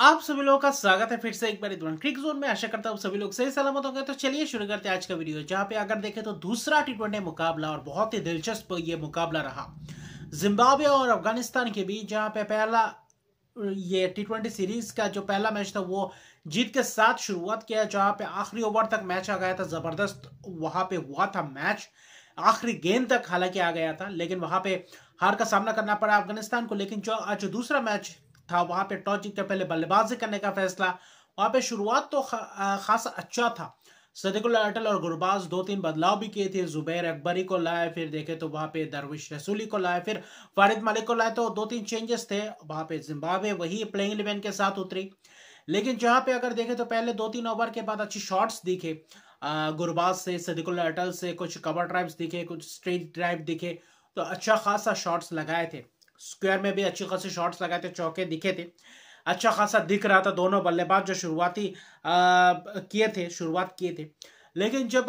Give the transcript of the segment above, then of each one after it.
आप सभी लोगों का स्वागत है फिर से एक बार क्रिक जोन में। आशा करता हूँ सभी लोग सही सलामत होंगे। तो चलिए शुरू करते हैं आज का वीडियो, जहां पे अगर देखें तो दूसरा टी20 मुकाबला और बहुत ही दिलचस्प ये मुकाबला रहा जिम्बाब्वे और अफगानिस्तान के बीच, जहां पे पहला ये टी20 सीरीज का जो पहला मैच था वो जीत के साथ शुरुआत किया, जहां पे आखिरी ओवर तक मैच आ गया था। जबरदस्त वहां पे हुआ था मैच, आखिरी गेंद तक हालांकि आ गया था, लेकिन वहां पे हार का सामना करना पड़ा अफगानिस्तान को। लेकिन जो आज दूसरा मैच था वहां पे टॉस जीतकर पहले बल्लेबाजी करने का फैसला। वहां पे शुरुआत तो खासा अच्छा था। सदिकुल्ला अटल और गुरबाज दो तीन बदलाव भी किए थे। जुबैर अकबरी को लाए, फिर देखे तो वहां पे दरविश रसूली को लाए, फिर फारिद मलिक को लाए, तो दो तीन चेंजेस थे। वहां पे जिम्बाब्वे वही प्लेइंग 11 के साथ उतरी। लेकिन जहां पे अगर देखे तो पहले दो तीन ओवर के बाद अच्छी शॉट्स दिखे गुरबाज से, सदिकुल्ला अटल से, कुछ कवर ड्राइव्स दिखे, कुछ स्ट्रेट ड्राइव दिखे। तो अच्छा खासा शॉट्स लगाए थे, स्क्वायर में भी अच्छी खासी शॉट्स लगाए थे, चौके दिखे थे, अच्छा खासा दिख रहा था। दोनों बल्लेबाज जो शुरुआत किए थे। लेकिन जब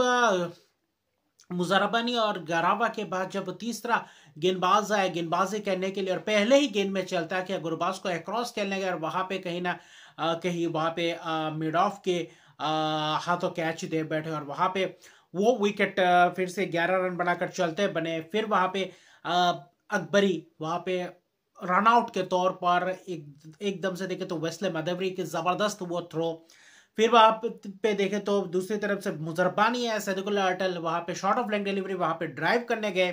मुजरबानी और गरावा के बाद जब तीसरा गेंदबाज आए गेंदबाजी करने के लिए, और पहले ही गेंद में चलता है कि गुरबाज को अक्रॉस खेलने गया, और वहां पे कहीं ना कहीं वहां पे मिड ऑफ के हाथों कैच दे बैठे, और वहां पे वो विकेट फिर से 11 रन बनाकर चलते बने। फिर वहां पे अकबरी वहां पे रन आउट के तौर पर एकदम से देखे तो वेस्ले मदेवरी की जबरदस्त वो थ्रो। फिर वहां पे देखे तो दूसरी तरफ से मुजरबानी है, सदिकुल्ला अटल वहां पे शॉर्ट ऑफ लेग डिलीवरी, वहां पे ड्राइव करने गए,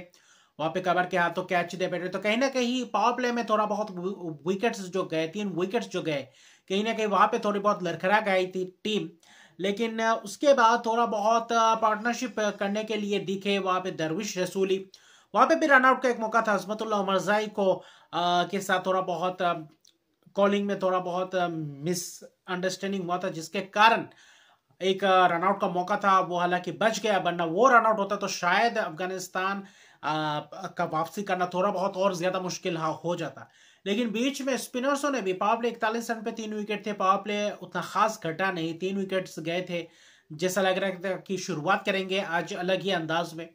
वहां पे कवर के हाथों कैच दे बैठे। तो कहीं ना कहीं पावर प्ले में थोड़ा बहुत विकेट्स जो गए, 3 विकेट्स जो गए, कहीं ना कहीं वहां पे थोड़ी बहुत लड़खड़ा गई थी टीम। लेकिन उसके बाद थोड़ा बहुत पार्टनरशिप करने के लिए दिखे वहां पे दरविश रसूली। वहां पे भी रनआउट का एक मौका था, अजमतुल्ला उमरजाई को के साथ थोड़ा बहुत कॉलिंग में थोड़ा बहुत मिस अंडरस्टैंडिंग हुआ था, जिसके कारण एक रनआउट का मौका था, वो हालांकि बच गया। वरना वो रनआउट होता तो शायद अफगानिस्तान का वापसी करना थोड़ा बहुत और ज्यादा मुश्किल हो जाता। लेकिन बीच में स्पिनर्सों ने भी पावर प्ले 41 रन पे 3 विकेट थे, पावर प्ले उतना खास घटा नहीं, 3 विकेट्स गए थे। जैसा लग रहा था कि शुरुआत करेंगे आज अलग ही अंदाज में।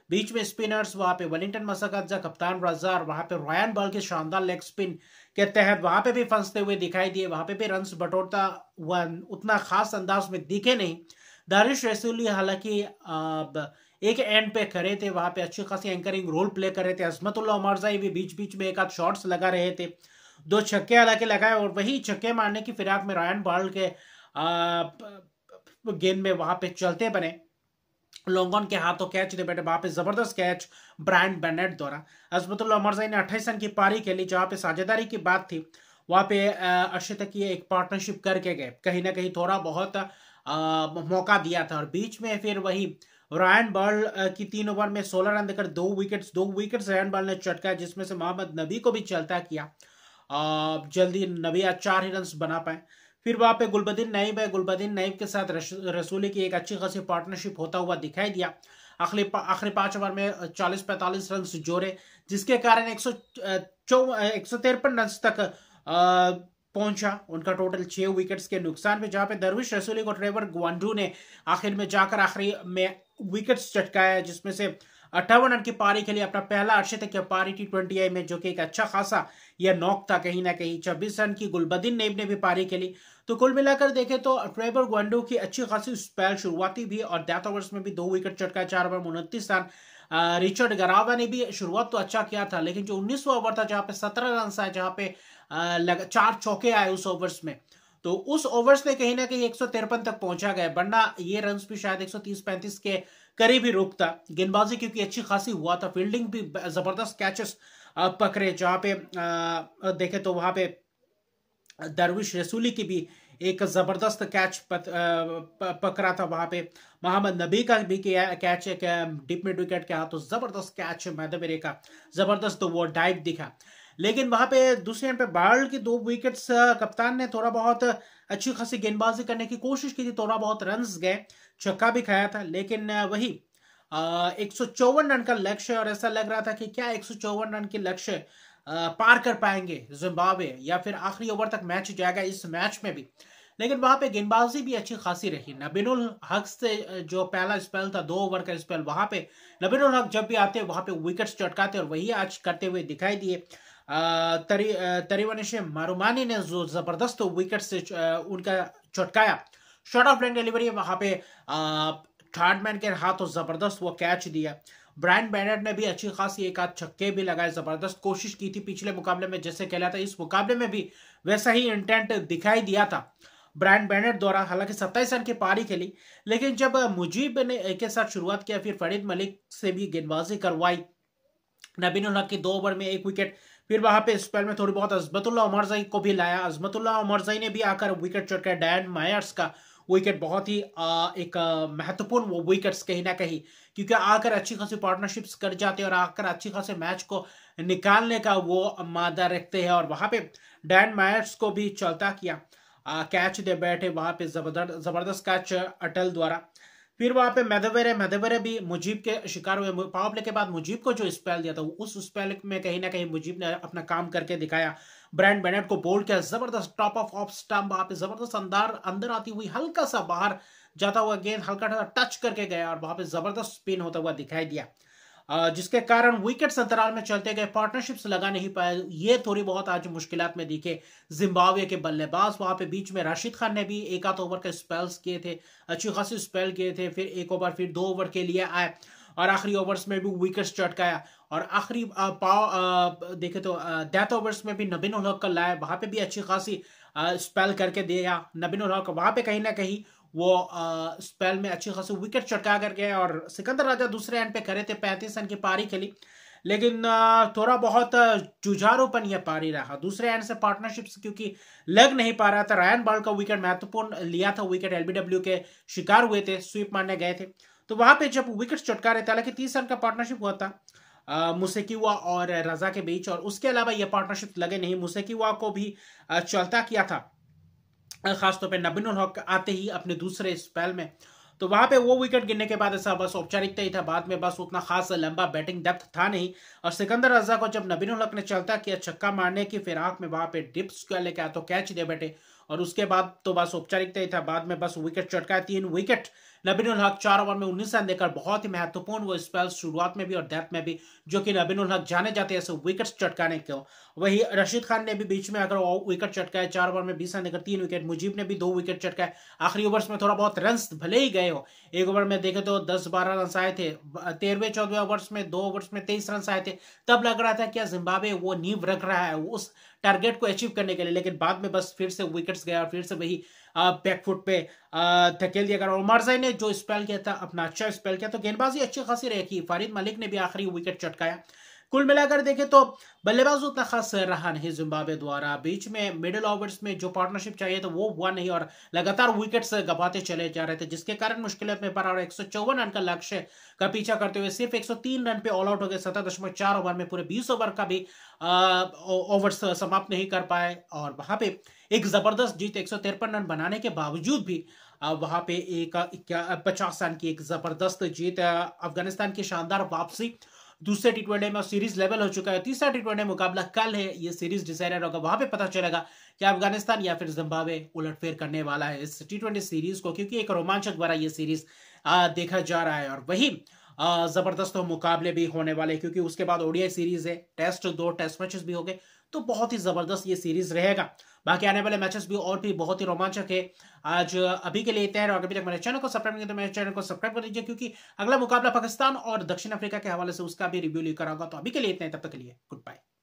बीच में स्पिनर्स वहां पे वेलिंगटन मसकत्जा, कप्तान रजा, और वहां पे रायन बॉल के शानदार लेग स्पिन के तहत वहां पे भी फंसते हुए दिखाई दिए। वहां पे भी रन्स बटोरता हुआ उतना खास अंदाज में दिखे नहीं। दारिश रसूली हालांकि एक एंड पे खड़े थे, वहां पे अच्छी खासी एंकरिंग रोल प्ले कर रहे थे। अजमतुल्ला उमरजाई भी बीच बीच में एक आध शॉट्स लगा रहे थे, 2 छक्के हालांकि लगाए, और वही छक्के मारने की फिराक में रायन बॉल के गेंद में वहां पे चलते बने। लोंगन के हाथों कैच दे बैठे, वहां पे जबरदस्त कैच ब्रायन बेनेट द्वारा। अजमतुल्ला उमरजाई ने 28 रन की पारी खेली। जहां पे साझेदारी की बात थी वहां पे अर्शद की एक पार्टनरशिप करके गए, कहीं ना कहीं थोड़ा बहुत मौका दिया था। और बीच में फिर वही रायन बॉल की 3 ओवर में 16 रन देकर 2 विकेट्स रायन बॉल ने चटका, जिसमें से मोहम्मद नबी को भी चलता किया। जल्दी नबी आज 4 ही रन बना पाए। फिर वहां पे गुलबदीन नईब है, गुलबदीन नईब के साथ रसूली की एक अच्छी खासी पार्टनरशिप होता हुआ दिखाई दिया। आखिरी 5 ओवर में 40-45 रन जोड़े, जिसके कारण 153 रन तक पहुंचा उनका टोटल 6 विकेट्स के नुकसान में। जहां पे दरविश रसूली को ट्रेवर ग्वांडू ने आखिर में जाकर आखिरी में विकेट्स चटकाया, जिसमें से 58 रन की पारी के लिए अपना पहला अर्शद की पारी टी20 में, जो कि एक अच्छा खासा यह नॉक था कहीं ना कहीं। 26 रन की गुलबदीन नईब ने भी पारी खेली। तो कुल मिलाकर देखें तो ट्रेवर ग्वांडू की अच्छी खासी स्पेल शुरुआती भी और डेथ ओवर्स में भी 2 विकेट चटका, 4 ओवर में 29 रन। रिचर्ड गरावा ने भी शुरुआत तो अच्छा किया था, लेकिन जो 19वां ओवर था जहां पे 17 रन आए, जहां पे 4 चौके आए उस ओवर्स में, तो उस ओवर्स में कहीं ना कहीं 153 तक पहुंचा गया। वरना ये रन भी शायद 130-35 के करीब ही रुकता। गेंदबाजी क्योंकि अच्छी खासी हुआ था, फील्डिंग भी जबरदस्त कैचेस पकड़े। जहां पे देखे तो वहां पे दरविश रसूली की भी एक जबरदस्त कैच पकड़ा था। वहां पे मोहम्मद नबी का भी कैच एक डिप मिड विकेट के हाथों जबरदस्त कैच मैदामेरे का, जबरदस्त वो डाइव दिखा। लेकिन वहां पे दूसरे एंड पे बार्ल की 2 विकेट्स, कप्तान ने थोड़ा बहुत अच्छी खासी गेंदबाजी करने की कोशिश की थी, थोड़ा बहुत रन्स गए, छक्का भी खाया था। लेकिन वही 154 रन का लक्ष्य, और ऐसा लग रहा था कि क्या 154 रन के लक्ष्य पार कर पाएंगे जिम्बाब्वे, या फिर आखिरी ओवर तक मैच जाएगा इस मैच में भी। लेकिन वहां पे गेंदबाजी भी अच्छी खासी रही। नबीनुल हक से जो पहला स्पेल था 2 ओवर का स्पेल, वहां पे नबीनुल हक जब भी आते वहां पे विकेट्स चटकाते, और वही आज करते हुए दिखाई दिए। तरीवनिशे मारुमानी ने जो जबरदस्त विकेट से उनका चटकाया, शॉर्ट ऑफ लेग डिलीवरी, वहां पे हार्डमैन के हाथों जबरदस्त वो कैच दिया। ब्रायन बेनेट ने भी अच्छी खासी एक आध छक्के भी लगाए, जबरदस्त कोशिश की थी पिछले मुकाबले में जैसे खेला था, इस मुकाबले में भी वैसा ही इंटेंट दिखाई दिया था ब्रायन बेनेट द्वारा। हालांकि 27 रन की पारी खेली, लेकिन जब मुजीब ने के साथ शुरुआत किया, फिर फरीद मलिक से भी गेंदबाजी करवाई, नबीन उल हक की 2 ओवर में 1 विकेट, फिर वहां पे स्पेल में थोड़ी बहुत अजमतुल्लाह उमरजई को भी लाया, अजमतुल्लाह उमरजई ने भी आकर विकेट चटका। डैन मायर्स का विकेट बहुत ही एक महत्वपूर्ण वो विकेट्स कहीं ना कहीं, क्योंकि आकर अच्छी खासी पार्टनरशिप्स कर जाते हैं और आकर अच्छी खासे मैच को निकालने का वो मादा रखते हैं। और वहां पे डैन मायर्स को भी चलता किया, कैच दे बैठे वहां पे, जबरदस्त कैच अटल द्वारा। फिर वहां पे मैदेवेरे भी मुजीब के शिकार हुए। पावर प्ले के बाद मुजीब को जो स्पेल दिया था, उस स्पेल में कहीं ना कहीं मुजीब ने अपना काम करके दिखाया। ब्रायन बेनेट को बोल्ड किया, जबरदस्त टॉप ऑफ स्टंप, वहां पे जबरदस्त अंदर आती हुई हल्का सा बाहर जाता हुआ गेंद हल्का सा टच करके गया और वहां पे जबरदस्त स्पिन होता हुआ दिखाई दिया, जिसके कारण विकेट अंतराल में चलते गए, पार्टनरशिप्स लगा नहीं पाए। ये थोड़ी बहुत आज मुश्किलात में दिखे जिम्बाब्वे के बल्लेबाज। वहां पे बीच में राशिद खान ने भी एक आध ओवर के स्पेल्स किए थे, अच्छी खासी स्पेल किए थे, फिर 1 ओवर फिर 2 ओवर के लिए आए और आखिरी ओवर्स में भी विकेट्स चटकाया। और आखिरी देखे तो डेथ ओवर्स में भी नबीन उल हक लाया, वहां पे भी अच्छी खासी स्पेल करके दिया नबीन उल हक, वहां पे कहीं ना कहीं वो स्पेल में अच्छी खासी विकेट चटका कर गए। और सिकंदर राजा दूसरे एंड पे खड़े थे, 35 रन की पारी खेली, लेकिन थोड़ा बहुत जुझारूपन यह पारी रहा। दूसरे एंड से पार्टनरशिप्स क्योंकि लग नहीं पा रहा था, रायन बॉल का विकेट महत्वपूर्ण लिया था, विकेट एलबीडब्ल्यू के शिकार हुए थे, स्वीप मारने गए थे, तो वहां पे जब विकेट चटका रहे थे, हालांकि 30 रन का पार्टनरशिप हुआ था मुसेकिवा और रजा के बीच, और उसके अलावा यह पार्टनरशिप लगे नहीं। मुसेकिवा को भी चलता किया था, खासतौर पे नबीन उल हक आते ही अपने दूसरे स्पेल में, तो वहां पे वो विकेट गिरने के बाद ऐसा बस औपचारिकता ही था, बाद में बस उतना खास लंबा बैटिंग डेप्थ था नहीं। और सिकंदर रजा को जब नबीन उल हक ने चलता किया छक्का मारने की फिराक में, वहां पे डिप्स को लेके आया तो कैच दे बैठे, और उसके बाद तो बस औपचारिकता ही था, बाद में बस विकेट चटकाया 3 विकेट। नबीन उल हक 4 ओवर में 19 रन देकर बहुत ही महत्वपूर्ण वो स्पेल्स शुरुआत में भी और डेथ में भी, जो कि नबीन उल हक जाने जाते हैं ऐसे विकेट्स चटकाने को। वही रशीद खान ने भी बीच में अगर विकेट चटकाए, 4 ओवर में 20 रन देकर 3 विकेट। मुजीब ने भी 2 विकेट चटकाए, आखिरी ओवर्स में थोड़ा बहुत रन भले ही गए हो, 1 ओवर में देखे तो 10-12 रन आए थे, 13वें-14वें ओवर्स में 2 ओवर्स में 23 रन आए थे, तब लग रहा था क्या जिम्बाब्वे वो नींव रख रहा है उस टारगेट को अचीव करने के लिए, लेकिन बाद में बस फिर से विकेट्स गया और फिर से वही बैकफुट पे धकेल दिया गया। उमरजई ने जो स्पेल किया था अपना अच्छा स्पेल किया, तो गेंदबाजी अच्छी खासी रही। फारिद मलिक ने भी आखिरी विकेट चटकाया। कुल मिलाकर देखें तो बल्लेबाज उतना खास रहा नहीं जिम्बाब्वे द्वारा, बीच में मिडिल ओवर्स में जो पार्टनरशिप चाहिए तो वो हुआ नहीं और लगातार विकेट्स गंवाते चले जा रहे थे, जिसके कारण मुश्किल में पड़ा। और 154 रन का लक्ष्य का पीछा करते हुए सिर्फ 103 रन पे ऑल आउट हो गए। 17.4 ओवर में पूरे 20 ओवर का भी ओवर्स समाप्त नहीं कर पाए, और वहां पे एक जबरदस्त जीत 153 रन बनाने के बावजूद भी वहां पे एक 50 रन की एक जबरदस्त जीत। अफगानिस्तान की शानदार वापसी दूसरे टी20 में सीरीज लेवल हो चुका है। तीसरा टी20 मुकाबला कल है, ये सीरीज डिसाइडर होगा, वहां पे पता चलेगा कि अफगानिस्तान या फिर जिम्बाब्वे उलटफेर करने वाला है इस टी20 सीरीज को, क्योंकि एक रोमांचक द्वारा ये सीरीज देखा जा रहा है। और वही जबरदस्त मुकाबले भी होने वाले, क्योंकि उसके बाद ओडीआई सीरीज है, 2 टेस्ट मैचेस भी हो गए, तो बहुत ही जबरदस्त ये सीरीज रहेगा। बाकी आने वाले मैचेस भी और भी बहुत ही रोमांचक है। आज अभी के लिए इतना है, और अभी तक मेरे चैनल को सब्सक्राइब नहीं किया तो मेरे चैनल को सब्सक्राइब कर दीजिए, क्योंकि अगला मुकाबला पाकिस्तान और दक्षिण अफ्रीका के हवाले से उसका भी रिव्यू लेकर आऊंगा। तो अभी के लिए इतना है, तब तक के लिए गुड बाय।